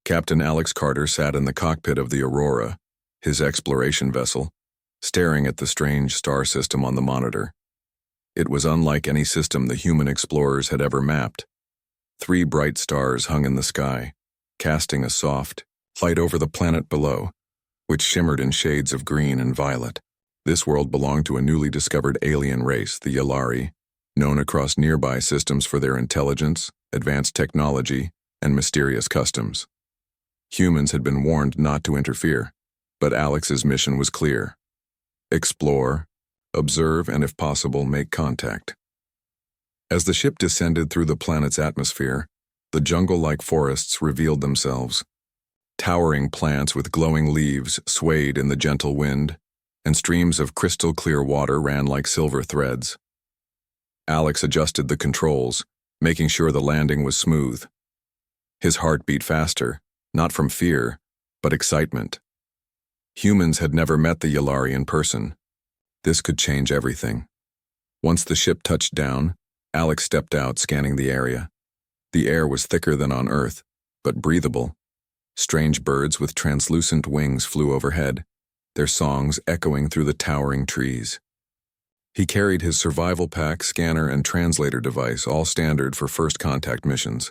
Captain Alex Carter sat in the cockpit of the Aurora, his exploration vessel, staring at the strange star system on the monitor. It was unlike any system the human explorers had ever mapped. 3 bright stars hung in the sky, casting a soft light over the planet below, which shimmered in shades of green and violet. This world belonged to a newly discovered alien race, the Yllari, known across nearby systems for their intelligence, advanced technology, and mysterious customs. Humans had been warned not to interfere, but Alex's mission was clear: explore, observe, and if possible, make contact. As the ship descended through the planet's atmosphere, the jungle-like forests revealed themselves. Towering plants with glowing leaves swayed in the gentle wind, and streams of crystal-clear water ran like silver threads. Alex adjusted the controls, making sure the landing was smooth. His heart beat faster, not from fear, but excitement. Humans had never met the Yllari in person. This could change everything. Once the ship touched down, Alex stepped out, scanning the area. The air was thicker than on Earth, but breathable. Strange birds with translucent wings flew overhead, their songs echoing through the towering trees. He carried his survival pack, scanner, and translator device, all standard for first contact missions.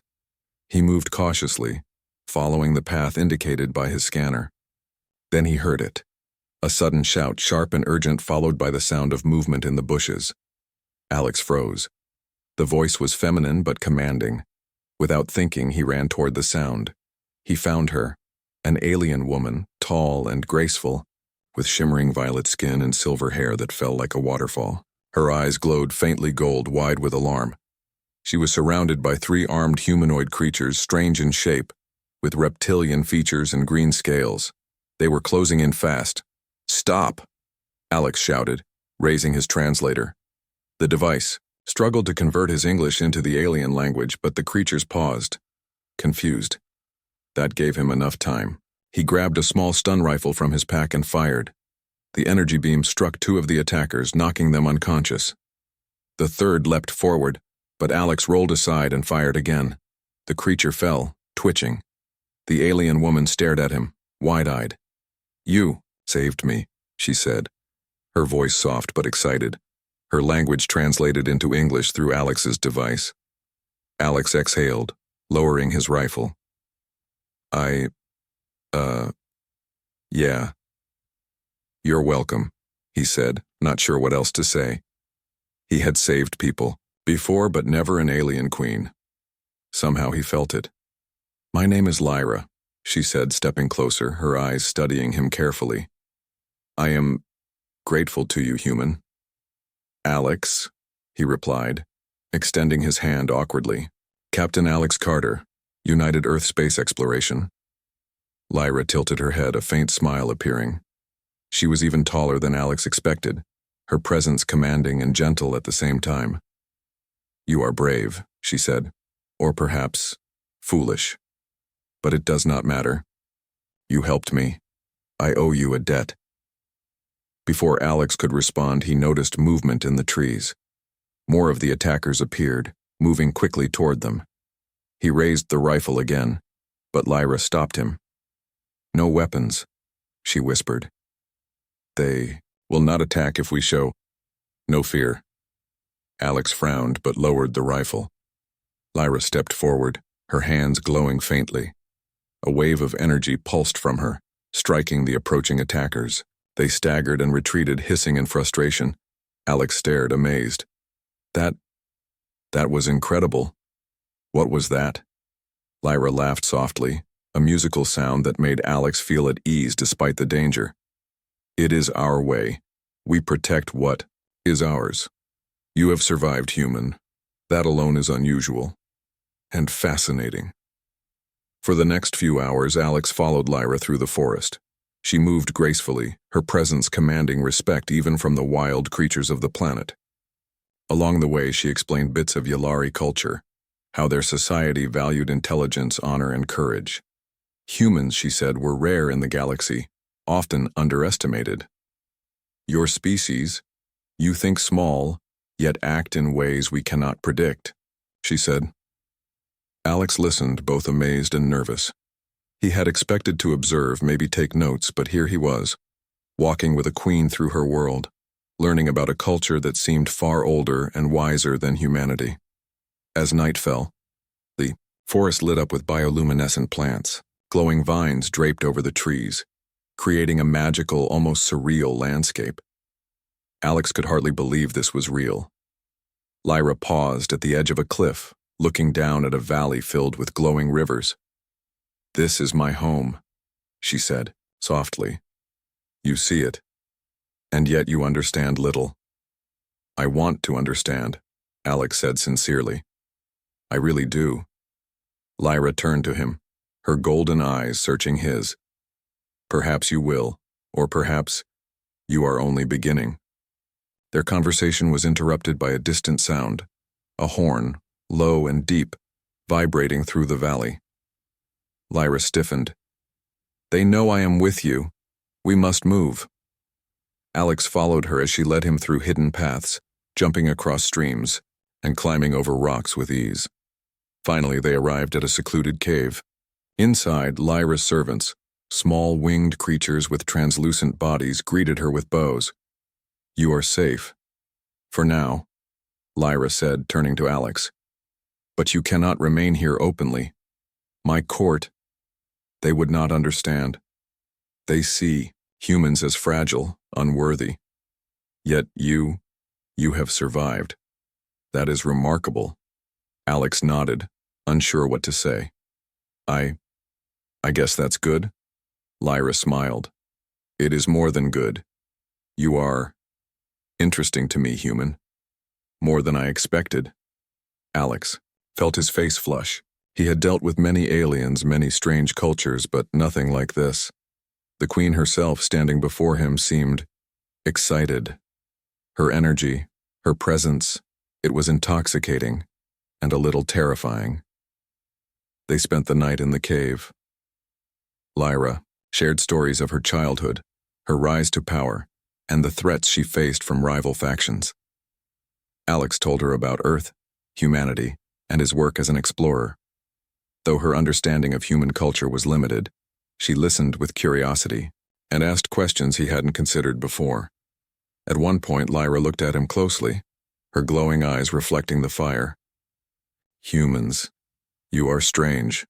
He moved cautiously, following the path indicated by his scanner. Then he heard it. A sudden shout, sharp and urgent, followed by the sound of movement in the bushes. Alex froze. The voice was feminine but commanding. Without thinking, he ran toward the sound. He found her, an alien woman, tall and graceful, with shimmering violet skin and silver hair that fell like a waterfall. Her eyes glowed faintly gold, wide with alarm. She was surrounded by 3 armed humanoid creatures, strange in shape, with reptilian features and green scales. They were closing in fast. "Stop!" Alex shouted, raising his translator. The device struggled to convert his English into the alien language, but the creatures paused, confused. That gave him enough time. He grabbed a small stun rifle from his pack and fired. The energy beam struck 2 of the attackers, knocking them unconscious. The third leapt forward, but Alex rolled aside and fired again. The creature fell, twitching. The alien woman stared at him, wide-eyed. "You saved me," she said, her voice soft but excited. Her language translated into English through Alex's device. Alex exhaled, lowering his rifle. Yeah. "You're welcome," he said, not sure what else to say. He had saved people before, but never an alien queen. Somehow he felt it. "My name is Lyra," she said, stepping closer, her eyes studying him carefully. "I am grateful to you, human." "Alex," he replied, extending his hand awkwardly. "Captain Alex Carter, United Earth Space Exploration." Lyra tilted her head, a faint smile appearing. She was even taller than Alex expected, her presence commanding and gentle at the same time. "You are brave," she said, "or perhaps foolish. But it does not matter. You helped me. I owe you a debt." Before Alex could respond, he noticed movement in the trees. More of the attackers appeared, moving quickly toward them. He raised the rifle again, but Lyra stopped him. "No weapons," she whispered. "They will not attack if we show no fear." Alex frowned but lowered the rifle. Lyra stepped forward, her hands glowing faintly. A wave of energy pulsed from her, striking the approaching attackers. They staggered and retreated, hissing in frustration. Alex stared, amazed. That was incredible." "What was that?" Lyra laughed softly, a musical sound that made Alex feel at ease despite the danger. "It is our way. We protect what is ours. You have survived, human. That alone is unusual and fascinating." For the next few hours, Alex followed Lyra through the forest. She moved gracefully, her presence commanding respect even from the wild creatures of the planet. Along the way, she explained bits of Yllari culture, how their society valued intelligence, honor, and courage. Humans, she said, were rare in the galaxy, often underestimated. "Your species, you think small, yet act in ways we cannot predict," she said. Alex listened, both amazed and nervous. He had expected to observe, maybe take notes, but here he was, walking with a queen through her world, learning about a culture that seemed far older and wiser than humanity. As night fell, the forest lit up with bioluminescent plants, glowing vines draped over the trees, creating a magical, almost surreal landscape. Alex could hardly believe this was real. Lyra paused at the edge of a cliff, looking down at a valley filled with glowing rivers. "This is my home," she said, softly. "You see it, and yet you understand little." "I want to understand," Alex said sincerely. "I really do." Lyra turned to him, her golden eyes searching his. "Perhaps you will, or perhaps you are only beginning." Their conversation was interrupted by a distant sound, a horn, low and deep, vibrating through the valley. Lyra stiffened. "They know I am with you. We must move." Alex followed her as she led him through hidden paths, jumping across streams, and climbing over rocks with ease. Finally, they arrived at a secluded cave. Inside, Lyra's servants, small winged creatures with translucent bodies, greeted her with bows. "You are safe. For now," Lyra said, turning to Alex. "But you cannot remain here openly. My court, they would not understand. They see humans as fragile, unworthy. Yet you have survived. That is remarkable." Alex nodded, unsure what to say. I guess that's good?" Lyra smiled. "It is more than good. You are interesting to me, human. More than I expected." Alex felt his face flush. He had dealt with many aliens, many strange cultures, but nothing like this. The queen herself standing before him seemed excited. Her energy, her presence, it was intoxicating and a little terrifying. They spent the night in the cave. Lyra shared stories of her childhood, her rise to power, and the threats she faced from rival factions. Alex told her about Earth, humanity, and his work as an explorer. Though her understanding of human culture was limited, she listened with curiosity and asked questions he hadn't considered before. At one point, Lyra looked at him closely, her glowing eyes reflecting the fire. "Humans, you are strange.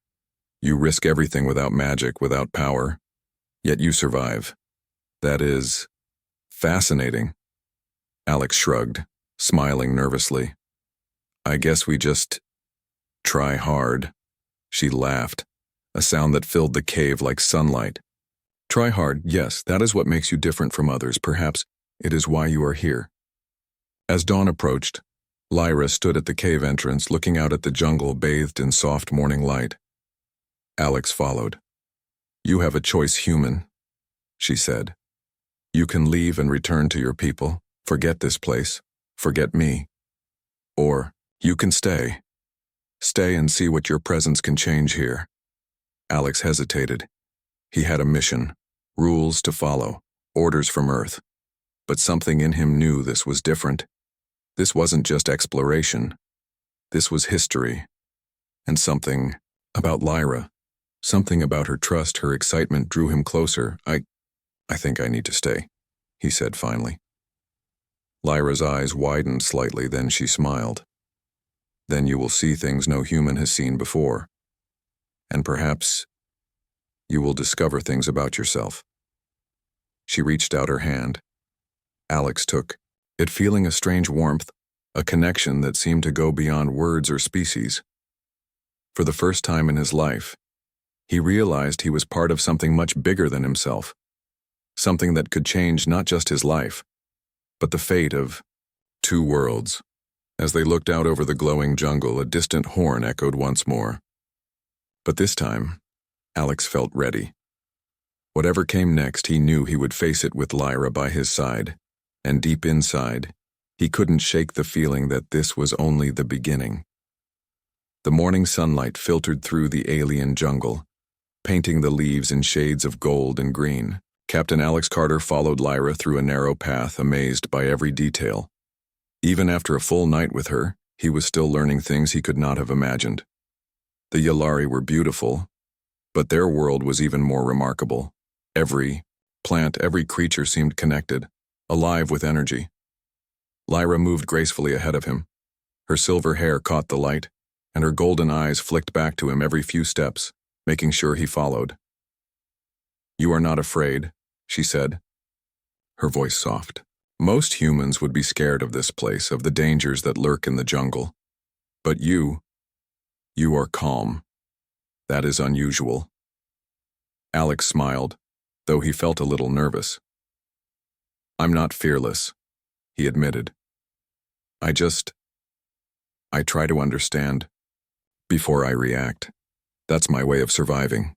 You risk everything without magic, without power, yet you survive. That is fascinating." Alex shrugged, smiling nervously. "I guess we just try hard." She laughed, a sound that filled the cave like sunlight. "Try hard, yes, that is what makes you different from others. Perhaps it is why you are here." As dawn approached, Lyra stood at the cave entrance, looking out at the jungle bathed in soft morning light. Alex followed. "You have a choice, human," she said. "You can leave and return to your people, forget this place, forget me. Or you can stay. Stay and see what your presence can change here." Alex hesitated. He had a mission, rules to follow, orders from Earth. But something in him knew this was different. This wasn't just exploration. This was history. And something about Lyra, something about her trust, her excitement drew him closer. I think I need to stay," he said finally. Lyra's eyes widened slightly, then she smiled. "Then you will see things no human has seen before. And perhaps you will discover things about yourself." She reached out her hand. Alex took it, feeling a strange warmth, a connection that seemed to go beyond words or species. For the first time in his life, he realized he was part of something much bigger than himself, something that could change not just his life, but the fate of two worlds. As they looked out over the glowing jungle, a distant horn echoed once more. But this time, Alex felt ready. Whatever came next, he knew he would face it with Lyra by his side, and deep inside, he couldn't shake the feeling that this was only the beginning. The morning sunlight filtered through the alien jungle, painting the leaves in shades of gold and green. Captain Alex Carter followed Lyra through a narrow path, amazed by every detail. Even after a full night with her, he was still learning things he could not have imagined. The Yalari were beautiful, But their world was even more remarkable. Every plant, every creature seemed connected, alive with energy. Lyra moved gracefully ahead of him. Her silver hair caught the light, and her golden eyes flicked back to him every few steps, making sure he followed. "You are not afraid," she said, her voice soft. "Most humans would be scared of this place, of the dangers that lurk in the jungle. But you are calm. That is unusual." Alex smiled, though he felt a little nervous. "I'm not fearless," he admitted. I try to understand before I react. That's my way of surviving."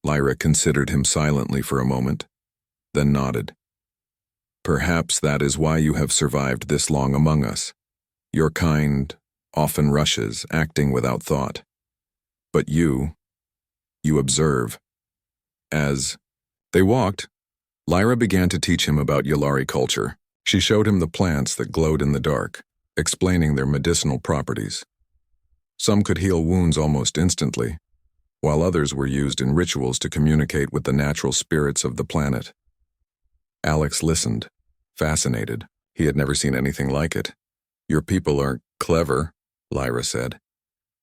Lyra considered him silently for a moment, then nodded. "Perhaps that is why you have survived this long among us. Your kind often rushes, acting without thought. But you observe." As they walked, Lyra began to teach him about Yalari culture. She showed him the plants that glowed in the dark, explaining their medicinal properties. Some could heal wounds almost instantly, while others were used in rituals to communicate with the natural spirits of the planet. Alex listened, fascinated. He had never seen anything like it. "Your people are clever," Lyra said.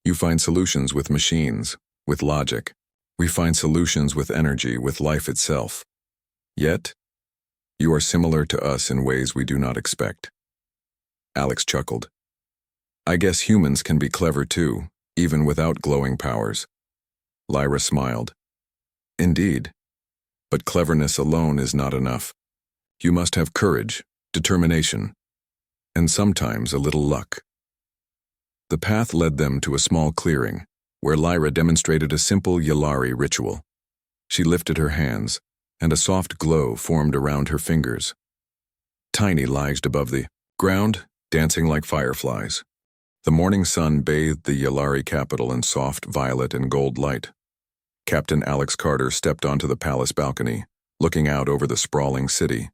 "You find solutions with machines, with logic. We find solutions with energy, with life itself. Yet, you are similar to us in ways we do not expect." Alex chuckled. "I guess humans can be clever too, even without glowing powers." Lyra smiled. "Indeed. But cleverness alone is not enough. You must have courage, determination, and sometimes a little luck." The path led them to a small clearing, where Lyra demonstrated a simple Yalari ritual. She lifted her hands, and a soft glow formed around her fingers. Tiny lights above the ground, dancing like fireflies. The morning sun bathed the Yalari capital in soft violet and gold light. Captain Alex Carter stepped onto the palace balcony, looking out over the sprawling city.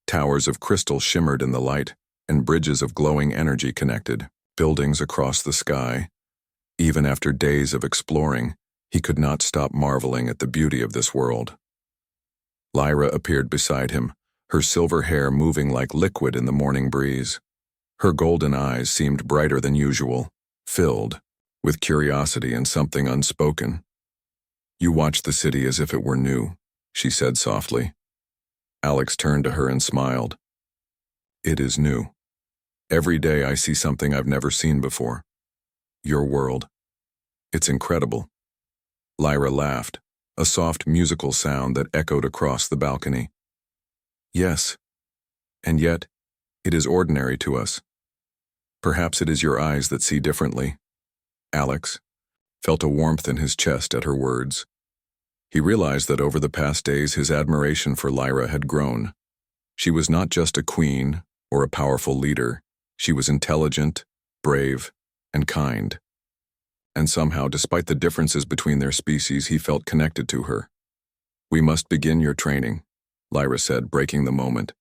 Towers of crystal shimmered in the light, and bridges of glowing energy connected buildings across the sky. Even after days of exploring, he could not stop marveling at the beauty of this world. Lyra appeared beside him, her silver hair moving like liquid in the morning breeze. Her golden eyes seemed brighter than usual, filled with curiosity and something unspoken. "You watch the city as if it were new," she said softly. Alex turned to her and smiled. "It is new. Every day I see something I've never seen before. Your world. It's incredible." Lyra laughed, a soft musical sound that echoed across the balcony. "Yes, and yet, it is ordinary to us. Perhaps it is your eyes that see differently." Alex felt a warmth in his chest at her words. He realized that over the past days his admiration for Lyra had grown. She was not just a queen or a powerful leader. She was intelligent, brave, and kind. And somehow, despite the differences between their species, he felt connected to her. "We must begin your training," Lyra said, breaking the moment.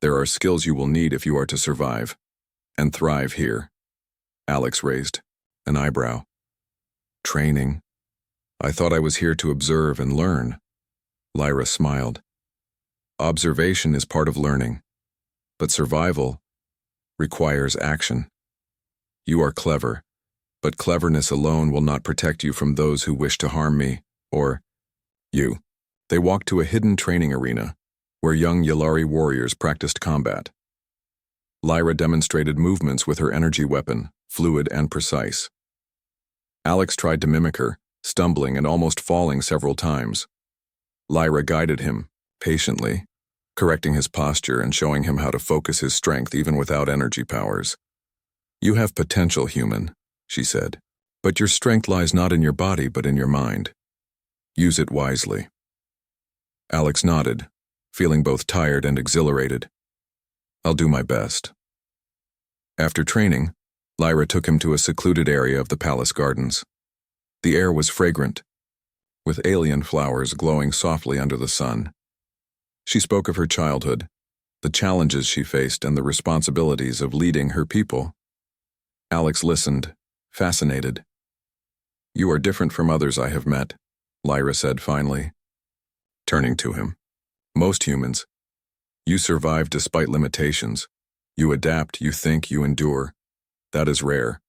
"There are skills you will need if you are to survive and thrive here." Alex raised an eyebrow. "Training? I thought I was here to observe and learn." Lyra smiled. "Observation is part of learning, but survival requires action. You are clever, but cleverness alone will not protect you from those who wish to harm me, or you." They walked to a hidden training arena, where young Yalari warriors practiced combat. Lyra demonstrated movements with her energy weapon, fluid and precise. Alex tried to mimic her, stumbling and almost falling several times. Lyra guided him, patiently, correcting his posture and showing him how to focus his strength even without energy powers. "You have potential, human," she said, "but your strength lies not in your body but in your mind. Use it wisely." Alex nodded, feeling both tired and exhilarated. "I'll do my best." After training, Lyra took him to a secluded area of the palace gardens. The air was fragrant, with alien flowers glowing softly under the sun. She spoke of her childhood, the challenges she faced, and the responsibilities of leading her people. Alex listened, fascinated. "You are different from others I have met," Lyra said finally, turning to him. Most humans. You survive despite limitations. You adapt, you think, you endure. That is rare.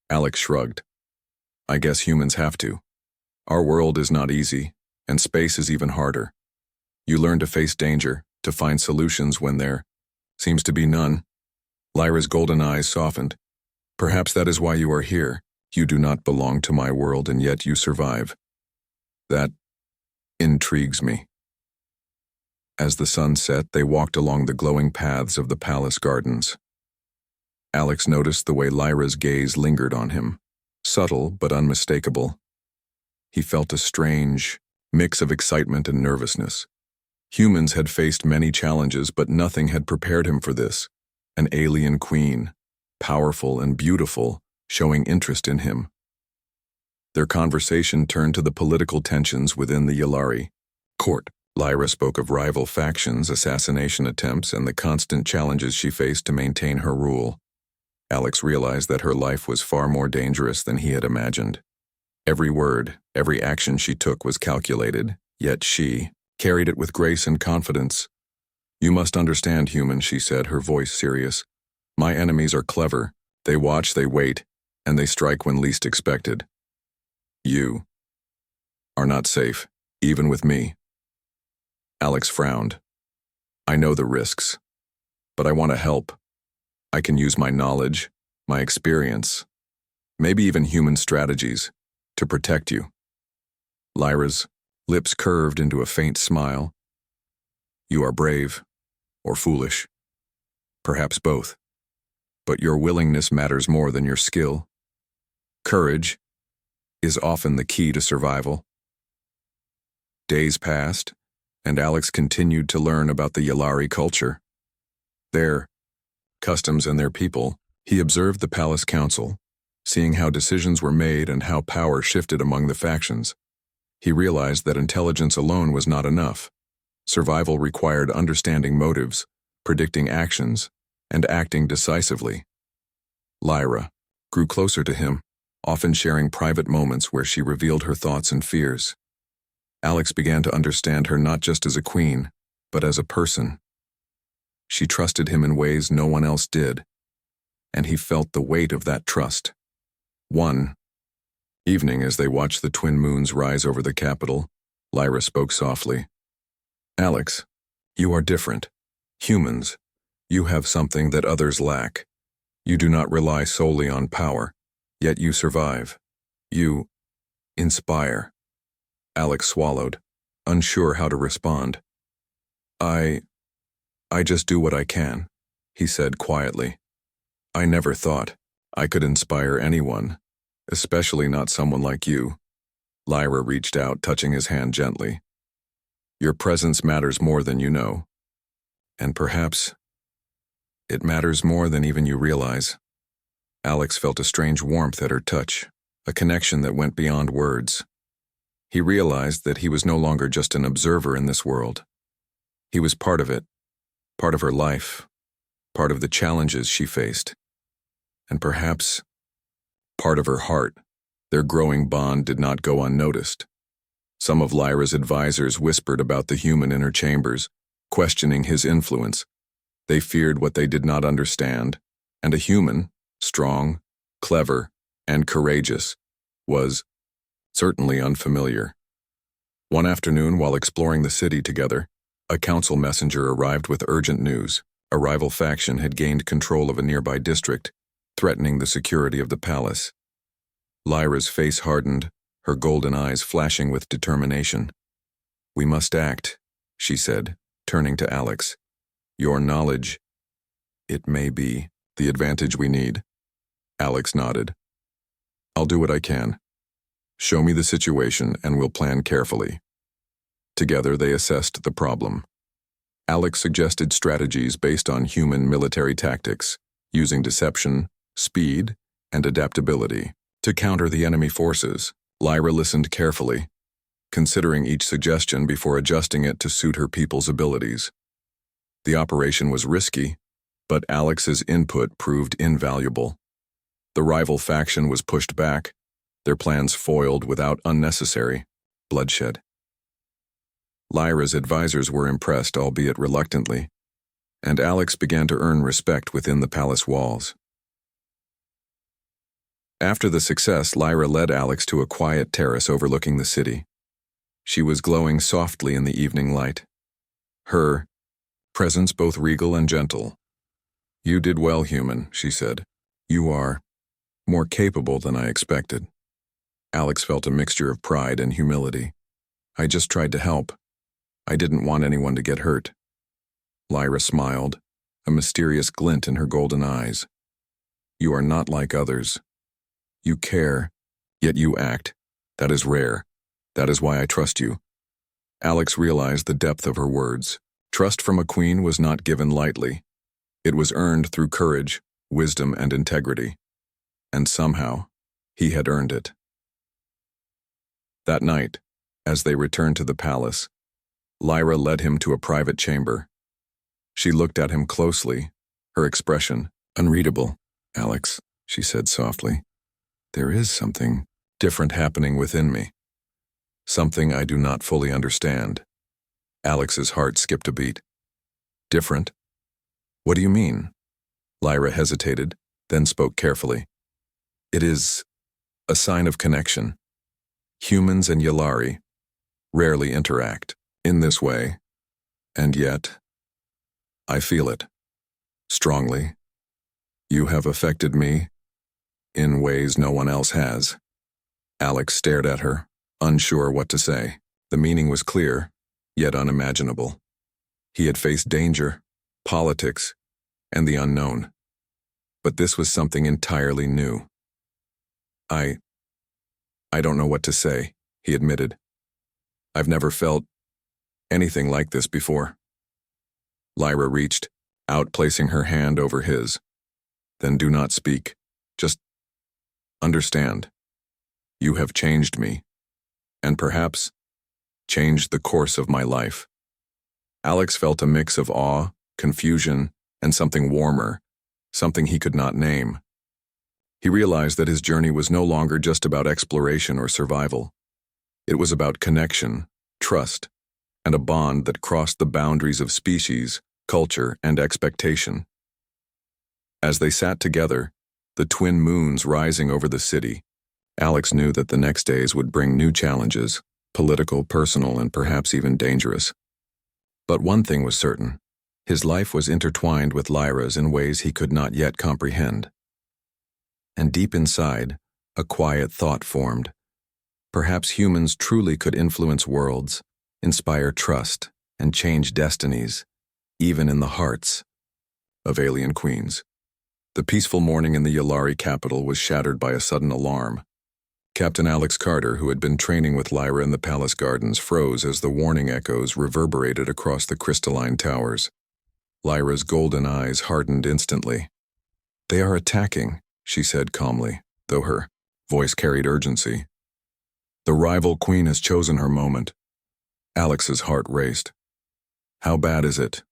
Alex shrugged. I guess humans have to. Our world is not easy, and space is even harder. You learn to face danger, to find solutions when there seems to be none. Lyra's golden eyes softened. Perhaps that is why you are here. You do not belong to my world, and yet you survive. That intrigues me. As the sun set, they walked along the glowing paths of the palace gardens. Alex noticed the way Lyra's gaze lingered on him, subtle but unmistakable. He felt a strange mix of excitement and nervousness. Humans had faced many challenges, but nothing had prepared him for this. An alien queen, powerful and beautiful, showing interest in him. Their conversation turned to the political tensions within the Yllari court. Lyra spoke of rival factions, assassination attempts, and the constant challenges she faced to maintain her rule. Alex realized that her life was far more dangerous than he had imagined. Every word, every action she took was calculated, yet she carried it with grace and confidence. You must understand, human, she said, her voice serious. My enemies are clever. They watch, they wait, and they strike when least expected. You are not safe, even with me. Alex frowned. I know the risks, but I want to help. I can use my knowledge, my experience, maybe even human strategies, to protect you. Lyra's lips curved into a faint smile. You are brave, or foolish, perhaps both, but your willingness matters more than your skill. Courage is often the key to survival. Days passed, and Alex continued to learn about the Yllari culture. Their customs and their people. He observed the palace council, seeing how decisions were made and how power shifted among the factions. He realized that intelligence alone was not enough. Survival required understanding motives, predicting actions, and acting decisively. Lyra grew closer to him, often sharing private moments where she revealed her thoughts and fears. Alex began to understand her not just as a queen, but as a person. She trusted him in ways no one else did, and he felt the weight of that trust. One evening, as they watched the twin moons rise over the capital, Lyra spoke softly. Alex, you are different. Humans, you have something that others lack. You do not rely solely on power, yet you survive. You inspire. Alex swallowed, unsure how to respond. I just do what I can, he said quietly. I never thought I could inspire anyone, especially not someone like you. Lyra reached out, touching his hand gently. Your presence matters more than you know. And perhaps it matters more than even you realize. Alex felt a strange warmth at her touch, a connection that went beyond words. He realized that he was no longer just an observer in this world. He was part of it, part of her life, part of the challenges she faced, and perhaps part of her heart. Their growing bond did not go unnoticed. Some of Lyra's advisors whispered about the human in her chambers, questioning his influence. They feared what they did not understand, and a human, strong, clever, and courageous, was certainly unfamiliar. One afternoon, while exploring the city together, a council messenger arrived with urgent news. A rival faction had gained control of a nearby district, threatening the security of the palace. Lyra's face hardened, her golden eyes flashing with determination. We must act, she said, turning to Alex. Your knowledge, it may be the advantage we need. Alex nodded. I'll do what I can. Show me the situation and we'll plan carefully. Together they assessed the problem. Alex suggested strategies based on human military tactics, using deception, speed, and adaptability to counter the enemy forces. Lyra listened carefully, considering each suggestion before adjusting it to suit her people's abilities. The operation was risky, but Alex's input proved invaluable. The rival faction was pushed back, their plans foiled without unnecessary bloodshed. Lyra's advisors were impressed, albeit reluctantly, and Alex began to earn respect within the palace walls. After the success, Lyra led Alex to a quiet terrace overlooking the city. She was glowing softly in the evening light, her presence both regal and gentle. "You did well, human," she said. "You are more capable than I expected." Alex felt a mixture of pride and humility. "I just tried to help. I didn't want anyone to get hurt." Lyra smiled, a mysterious glint in her golden eyes. "You are not like others. You care, yet you act. That is rare. That is why I trust you." Alex realized the depth of her words. Trust from a queen was not given lightly. It was earned through courage, wisdom, and integrity. And somehow, he had earned it. That night, as they returned to the palace, Lyra led him to a private chamber. She looked at him closely, her expression unreadable. "Alex," she said softly, "there is something different happening within me. Something I do not fully understand." Alex's heart skipped a beat. "Different? What do you mean?" Lyra hesitated, then spoke carefully. "It is a sign of connection. Humans and Yllari rarely interact in this way, and yet I feel it strongly. You have affected me in ways no one else has." Alex stared at her, unsure what to say. The meaning was clear, yet unimaginable. He had faced danger, politics, and the unknown. But this was something entirely new. I don't know what to say," he admitted. "I've never felt anything like this before." Lyra reached out, placing her hand over his. "Then do not speak. Just understand. You have changed me, and perhaps changed the course of my life." Alex felt a mix of awe, confusion, and something warmer, something he could not name. He realized that his journey was no longer just about exploration or survival. It was about connection, trust, and a bond that crossed the boundaries of species, culture, and expectation. As they sat together, the twin moons rising over the city, Alex knew that the next days would bring new challenges, political, personal, and perhaps even dangerous. But one thing was certain: his life was intertwined with Lyra's in ways he could not yet comprehend. And deep inside, a quiet thought formed. Perhaps humans truly could influence worlds, inspire trust, and change destinies, even in the hearts of alien queens. The peaceful morning in the Yllari capital was shattered by a sudden alarm. Captain Alex Carter, who had been training with Lyra in the palace gardens, froze as the warning echoes reverberated across the crystalline towers. Lyra's golden eyes hardened instantly. "They are attacking," she said calmly, though her voice carried urgency. "The rival queen has chosen her moment." Alex's heart raced. "How bad is it?"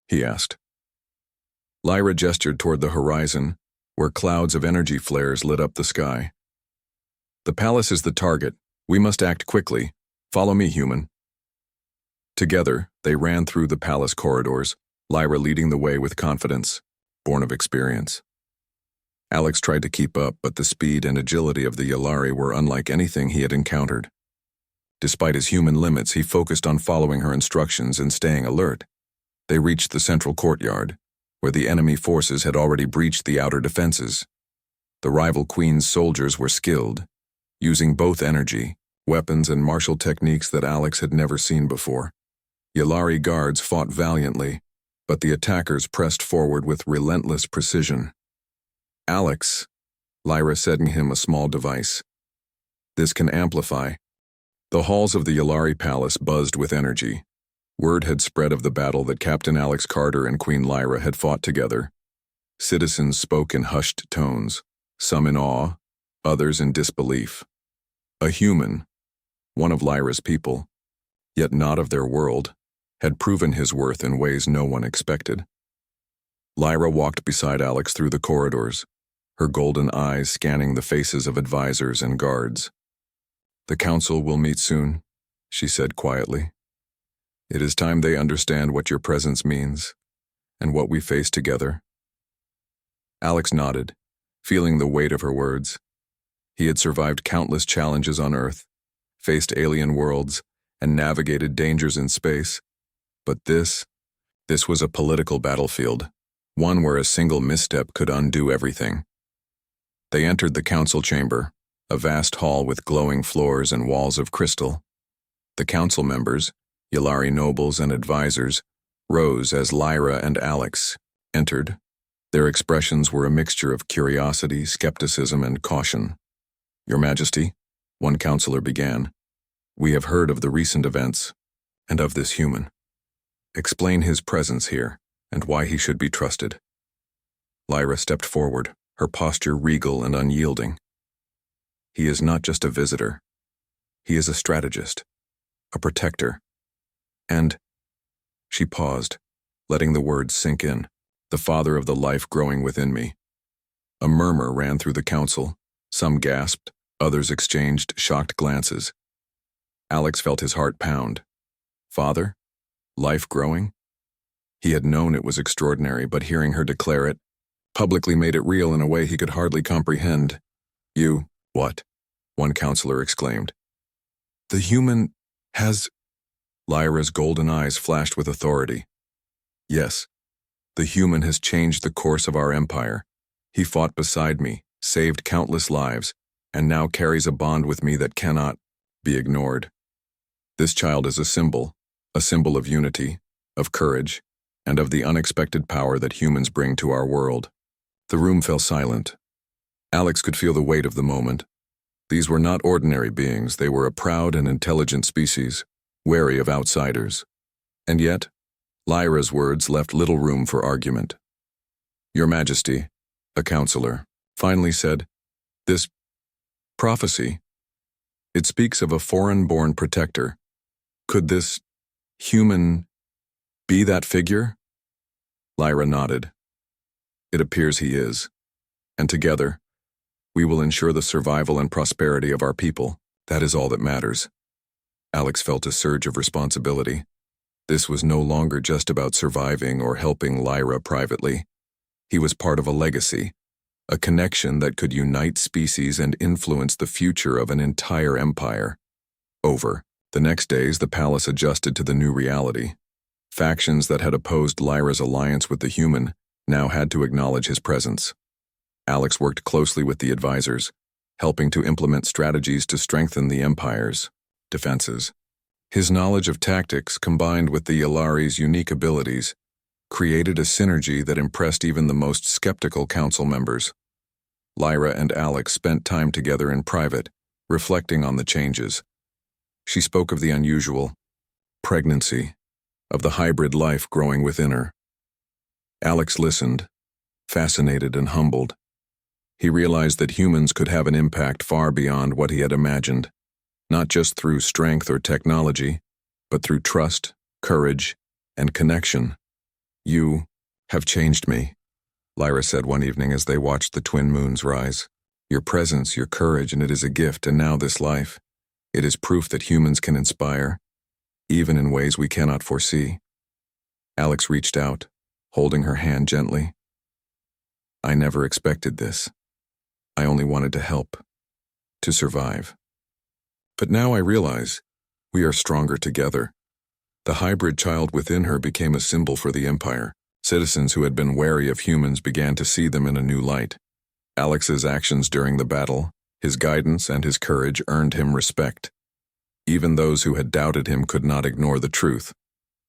he asked. Lyra gestured toward the horizon, where clouds of energy flares lit up the sky. "The palace is the target. We must act quickly. Follow me, human." Together, they ran through the palace corridors, Lyra leading the way with confidence, born of experience. Alex tried to keep up, but the speed and agility of the Yllari were unlike anything he had encountered. Despite his human limits, he focused on following her instructions and staying alert. They reached the central courtyard, where the enemy forces had already breached the outer defenses. The rival queen's soldiers were skilled, using both energy, weapons, and martial techniques that Alex had never seen before. Yllari guards fought valiantly, but the attackers pressed forward with relentless precision. "Alex," Lyra said in him a small device. "This can amplify." The halls of the Yllari palace buzzed with energy. Word had spread of the battle that Captain Alex Carter and Queen Lyra had fought together. Citizens spoke in hushed tones, some in awe, others in disbelief. A human, one of Lyra's people, yet not of their world, had proven his worth in ways no one expected. Lyra walked beside Alex through the corridors, her golden eyes scanning the faces of advisors and guards. The council will meet soon, she said quietly. It is time they understand what your presence means, and what we face together. Alex nodded, feeling the weight of her words. He had survived countless challenges on Earth, faced alien worlds, and navigated dangers in space. But this was a political battlefield, one where a single misstep could undo everything. They entered the council chamber, a vast hall with glowing floors and walls of crystal. The council members, Yllari nobles and advisors, rose as Lyra and Alex entered. Their expressions were a mixture of curiosity, skepticism, and caution. Your Majesty, one counselor began, we have heard of the recent events, and of this human. Explain his presence here, and why he should be trusted. Lyra stepped forward, her posture regal and unyielding. He is not just a visitor. He is a strategist, a protector, and... She paused, letting the words sink in. The father of the life growing within me. A murmur ran through the council. Some gasped, others exchanged shocked glances. Alex felt his heart pound. Father? Life growing? He had known it was extraordinary, but hearing her declare it publicly made it real in a way he could hardly comprehend. You, what? One counselor exclaimed. The human has... Lyra's golden eyes flashed with authority. Yes. The human has changed the course of our empire. He fought beside me, saved countless lives, and now carries a bond with me that cannot be ignored. This child is a symbol of unity, of courage, and of the unexpected power that humans bring to our world. The room fell silent. Alex could feel the weight of the moment. These were not ordinary beings, they were a proud and intelligent species, wary of outsiders. And yet, Lyra's words left little room for argument. Your Majesty, a counselor, finally said, this prophecy, it speaks of a foreign-born protector. Could this human be that figure? Lyra nodded. It appears he is, and together, we will ensure the survival and prosperity of our people. That is all that matters. Alex felt a surge of responsibility. This was no longer just about surviving or helping Lyra privately. He was part of a legacy, a connection that could unite species and influence the future of an entire empire. The next days, the palace adjusted to the new reality. Factions that had opposed Lyra's alliance with the human now had to acknowledge his presence. Alex worked closely with the advisors, helping to implement strategies to strengthen the empire's defenses. His knowledge of tactics, combined with the Yllari's unique abilities, created a synergy that impressed even the most skeptical council members. Lyra and Alex spent time together in private, reflecting on the changes. She spoke of the unusual pregnancy, of the hybrid life growing within her. Alex listened, fascinated and humbled. He realized that humans could have an impact far beyond what he had imagined. Not just through strength or technology, but through trust, courage, and connection. You have changed me, Lyra said one evening as they watched the twin moons rise. Your presence, your courage, and it is a gift, and now this life. It is proof that humans can inspire, even in ways we cannot foresee. Alex reached out, holding her hand gently. I never expected this. I only wanted to help, to survive. But now I realize we are stronger together. The hybrid child within her became a symbol for the empire. Citizens who had been wary of humans began to see them in a new light. Alex's actions during the battle, his guidance and his courage earned him respect. Even those who had doubted him could not ignore the truth.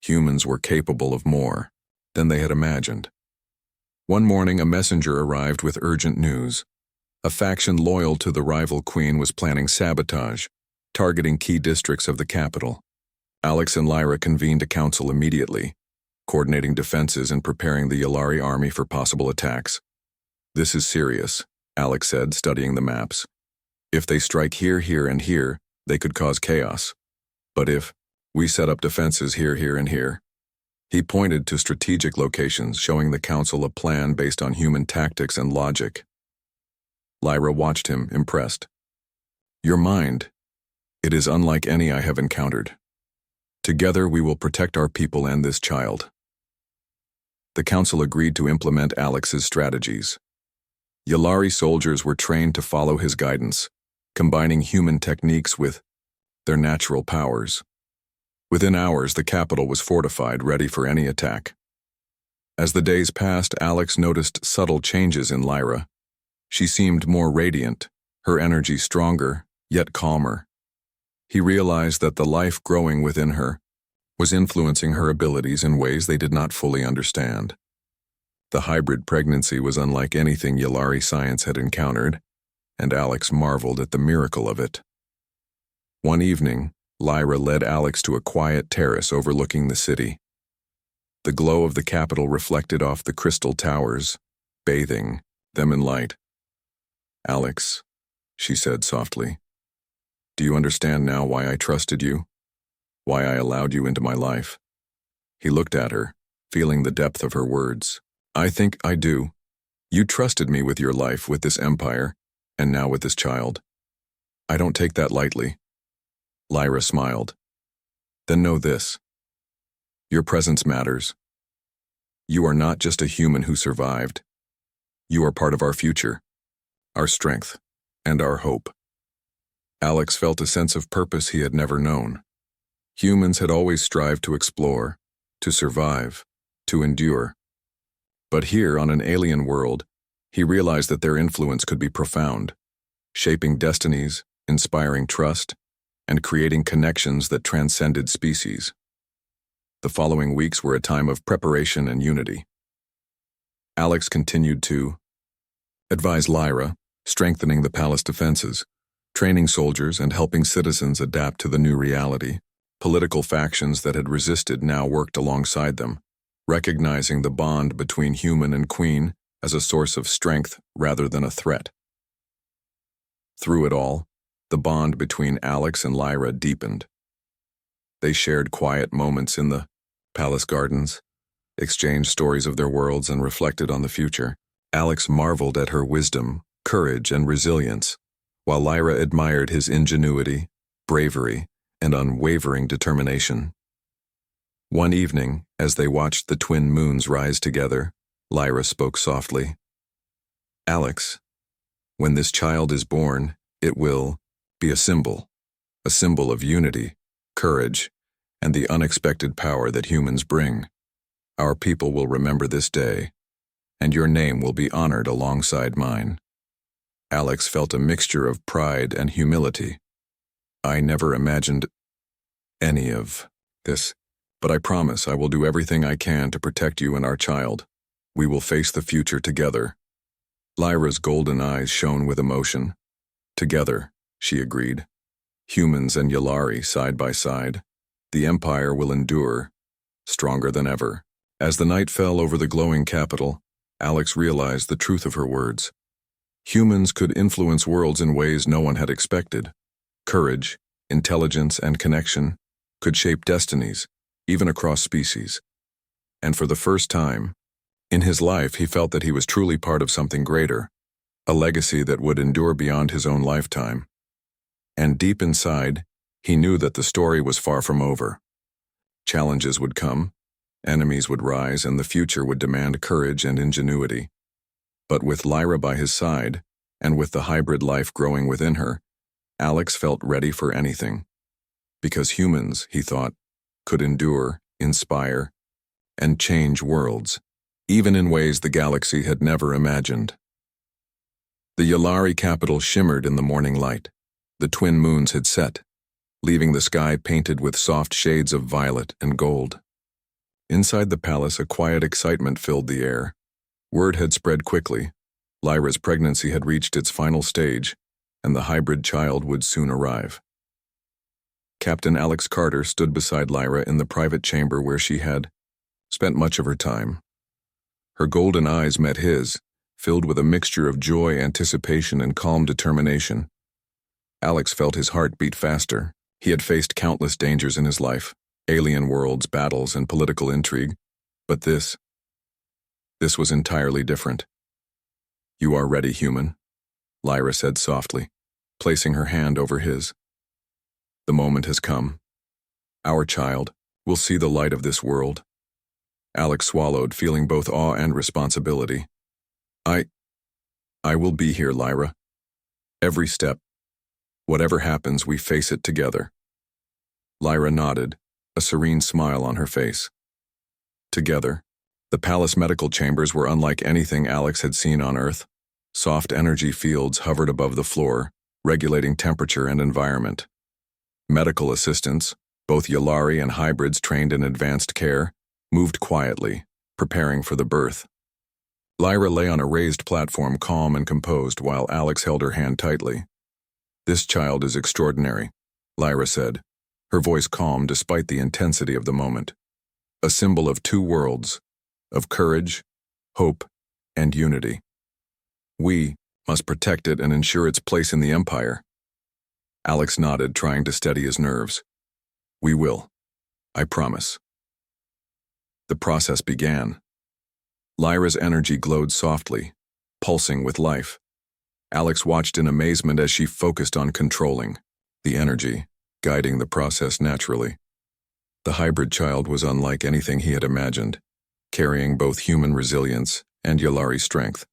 Humans were capable of more than they had imagined. One morning, a messenger arrived with urgent news. A faction loyal to the rival queen was planning sabotage, targeting key districts of the capital. Alex and Lyra convened a council immediately, coordinating defenses and preparing the Yllari army for possible attacks. This is serious, Alex said, studying the maps. If they strike here, here, and here, they could cause chaos. But if we set up defenses here, here, and here, he pointed to strategic locations, showing the council a plan based on human tactics and logic. Lyra watched him, impressed. Your mind. It is unlike any I have encountered. Together we will protect our people and this child." The council agreed to implement Alex's strategies. Yalari soldiers were trained to follow his guidance, combining human techniques with their natural powers. Within hours, the capital was fortified, ready for any attack. As the days passed, Alex noticed subtle changes in Lyra. She seemed more radiant, her energy stronger, yet calmer. He realized that the life growing within her was influencing her abilities in ways they did not fully understand. The hybrid pregnancy was unlike anything Yalari science had encountered, and Alex marveled at the miracle of it. One evening, Lyra led Alex to a quiet terrace overlooking the city. The glow of the capital reflected off the crystal towers, bathing them in light. "Alex," she said softly, "do you understand now why I trusted you? Why I allowed you into my life?" He looked at her, feeling the depth of her words. "I think I do. You trusted me with your life, with this empire, and now with this child. I don't take that lightly." Lyra smiled. "Then know this. Your presence matters. You are not just a human who survived. You are part of our future, our strength, and our hope." Alex felt a sense of purpose he had never known. Humans had always strived to explore, to survive, to endure. But here, on an alien world, he realized that their influence could be profound, shaping destinies, inspiring trust, and creating connections that transcended species. The following weeks were a time of preparation and unity. Alex continued to advise Lyra, strengthening the palace defenses, training soldiers and helping citizens adapt to the new reality. Political factions that had resisted now worked alongside them, recognizing the bond between human and queen as a source of strength rather than a threat. Through it all, the bond between Alex and Lyra deepened. They shared quiet moments in the palace gardens, exchanged stories of their worlds, and reflected on the future. Alex marveled at her wisdom, courage, and resilience, while Lyra admired his ingenuity, bravery, and unwavering determination. One evening, as they watched the twin moons rise together, Lyra spoke softly. "Alex, when this child is born, it will be a symbol of unity, courage, and the unexpected power that humans bring. Our people will remember this day, and your name will be honored alongside mine." Alex felt a mixture of pride and humility. "I never imagined any of this, but I promise I will do everything I can to protect you and our child. We will face the future together." Lyra's golden eyes shone with emotion. "Together," she agreed. "Humans and Yalari side by side. The empire will endure, stronger than ever." As the night fell over the glowing capital, Alex realized the truth of her words. Humans could influence worlds in ways no one had expected. Courage, intelligence, and connection could shape destinies, even across species. And for the first time in his life, he felt that he was truly part of something greater, a legacy that would endure beyond his own lifetime. And deep inside, he knew that the story was far from over. Challenges would come, enemies would rise, and the future would demand courage and ingenuity. But with Lyra by his side, and with the hybrid life growing within her, Alex felt ready for anything. Because humans, he thought, could endure, inspire, and change worlds, even in ways the galaxy had never imagined. The Yalari capital shimmered in the morning light. The twin moons had set, leaving the sky painted with soft shades of violet and gold. Inside the palace, a quiet excitement filled the air. Word had spread quickly. Lyra's pregnancy had reached its final stage, and the hybrid child would soon arrive. Captain Alex Carter stood beside Lyra in the private chamber where she had spent much of her time. Her golden eyes met his, filled with a mixture of joy, anticipation, and calm determination. Alex felt his heart beat faster. He had faced countless dangers in his life, alien worlds, battles, and political intrigue, but this was entirely different. "You are ready, human," Lyra said softly, placing her hand over his. The moment has come. Our child will see the light of this world. Alex swallowed, feeling both awe and responsibility. I will be here, Lyra. Every step. Whatever happens, we face it together. Lyra nodded, a serene smile on her face. Together, the palace medical chambers were unlike anything Alex had seen on Earth. Soft energy fields hovered above the floor, regulating temperature and environment. Medical assistants, both Yalari and hybrids trained in advanced care, moved quietly, preparing for the birth. Lyra lay on a raised platform, calm and composed, while Alex held her hand tightly. "This child is extraordinary," Lyra said, her voice calm despite the intensity of the moment. "A symbol of two worlds, of courage, hope, and unity. We must protect it and ensure its place in the Empire." Alex nodded, trying to steady his nerves. "We will. I promise." The process began. Lyra's energy glowed softly, pulsing with life. Alex watched in amazement as she focused on controlling the energy, guiding the process naturally. The hybrid child was unlike anything he had imagined, carrying both human resilience and Yalari strength.